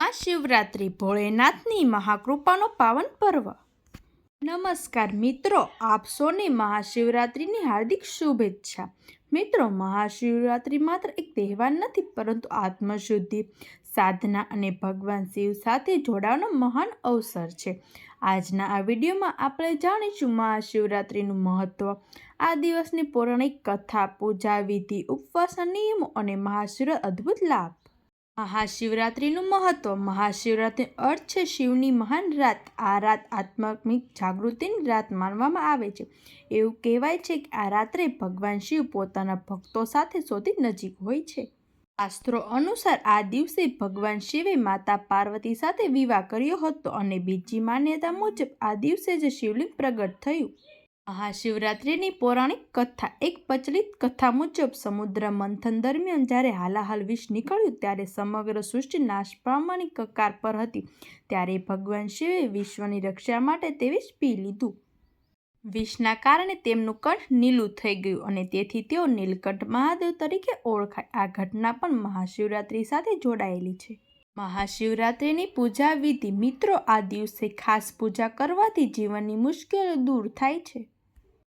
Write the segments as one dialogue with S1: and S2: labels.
S1: મહાશિવરાત્રિ ભોળેનાથની મહાકૃપાનો પાવન પર્વ। નમસ્કાર મિત્રો, આપ સૌને મહાશિવરાત્રિની હાર્દિક શુભેચ્છા। મિત્રો, મહાશિવરાત્રિ માત્ર એક તહેવાર નથી, પરંતુ આત્મશુદ્ધિ, સાધના અને ભગવાન શિવ સાથે જોડાવાનો મહાન અવસર છે। આજના આ વિડીયોમાં આપણે જાણીશું મહાશિવરાત્રિનું મહત્વ, આ દિવસની પૌરાણિક કથા, પૂજા વિધિ, ઉપવાસના નિયમો અને મહાશિવરાત્રિના અદ્ભુત લાભ। મહાશિવરાત્રિનું મહત્વ। મહાશિવરાત્રિનો અર્થ છે શિવની મહાન રાત। આ રાત આધ્યાત્મિક જાગૃતિની રાત માનવામાં આવે છે। એવું કહેવાય છે કે આ રાત્રે ભગવાન શિવ પોતાના ભક્તો સાથે સૌથી નજીક હોય છે। શાસ્ત્રો અનુસાર આ દિવસે ભગવાન શિવે માતા પાર્વતી સાથે વિવાહ કર્યો હતો અને બીજી માન્યતા મુજબ આ દિવસે જ શિવલિંગ પ્રગટ થયું। મહાશિવરાત્રિની પૌરાણિક કથા। એક પ્રચલિત કથા મુજબ સમુદ્ર મંથન દરમિયાન જ્યારે હાલાહલ વિષ નીકળ્યું ત્યારે સમગ્ર સૃષ્ટિ નાશ પામવાની કગાર પર હતી। ત્યારે ભગવાન શિવે વિશ્વની રક્ષા માટે તે વિષ પી લીધું। વિષના કારણે તેમનું કંઠ નીલું થઈ ગયું અને તેથી તેઓ નીલકંઠ મહાદેવ તરીકે ઓળખાય। આ ઘટના પણ મહાશિવરાત્રિ સાથે જોડાયેલી છે। મહાશિવરાત્રિની પૂજા વિધિ। મિત્રો, આ દિવસે ખાસ પૂજા કરવાથી જીવનની મુશ્કેલીઓ દૂર થાય છે।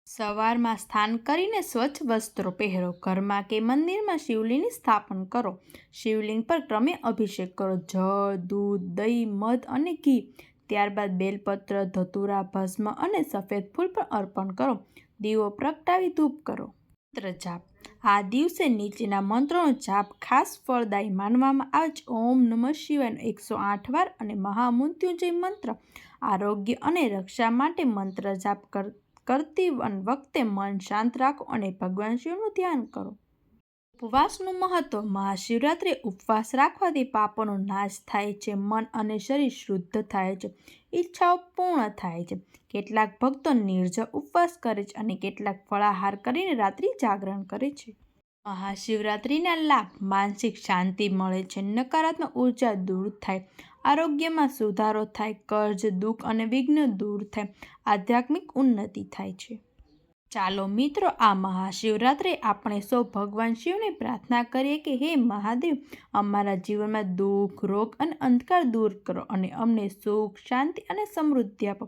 S1: સવારમાં સ્નાન કરીને સ્વચ્છ વસ્ત્રો પહેરો। ઘરમાં કે મંદિરમાં શિવલિંગની સ્થાપન કરો। શિવલિંગ પર ક્રમે અભિષેક કરો। જળ, દૂધ, દહીં, મધ અને ઘી, ત્યારબાદ બેલપત્ર, ધતુરા, ભસ્મ અને સફેદ ફૂલ પર અર્પણ કરો। દીવો પ્રગટાવી ધૂપ કરો। મંત્ર જાપ। આ દિવસે નીચેના મંત્રોનો જાપ ખાસ ફળદાયી માનવામાં આવે છે। ઓમ નમઃ શિવાયનો 108 વાર અને મહામૃત્યુંજય મંત્ર। આરોગ્ય અને રક્ષા માટે મંત્ર જાપ કરતી વખતે મન શાંત રાખો અને ભગવાન શિવનું ધ્યાન કરો। ઉપવાસનું મહત્વ। મહાશિવરાત્રિએ ઉપવાસ રાખવાથી પાપોનો નાશ થાય છે, મન અને શરીર શુદ્ધ થાય છે, ઈચ્છાઓ પૂર્ણ થાય છે। કેટલાક ભક્તો નિર્જળ ઉપવાસ કરે છે અને કેટલાક ફળાહાર કરીને રાત્રિ જાગરણ કરે છે। મહાશિવરાત્રિના લાભ। માનસિક શાંતિ મળે છે, નકારાત્મક ઉર્જા દૂર થાય, આરોગ્યમાં સુધારો થાય, કર્જ, દુઃખ અને વિઘ્ન દૂર થાય, આધ્યાત્મિક ઉન્નતિ થાય છે। ચાલો મિત્રો, આ મહાશિવરાત્રે આપણે સૌ ભગવાન શિવને પ્રાર્થના કરીએ કે હે મહાદેવ, અમારા જીવનમાં દુઃખ, રોગ અને અંધકાર દૂર કરો અને અમને સુખ, શાંતિ અને સમૃદ્ધિ આપો।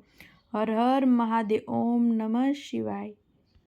S1: હર હર મહાદેવ। ઓમ નમઃ શિવાય।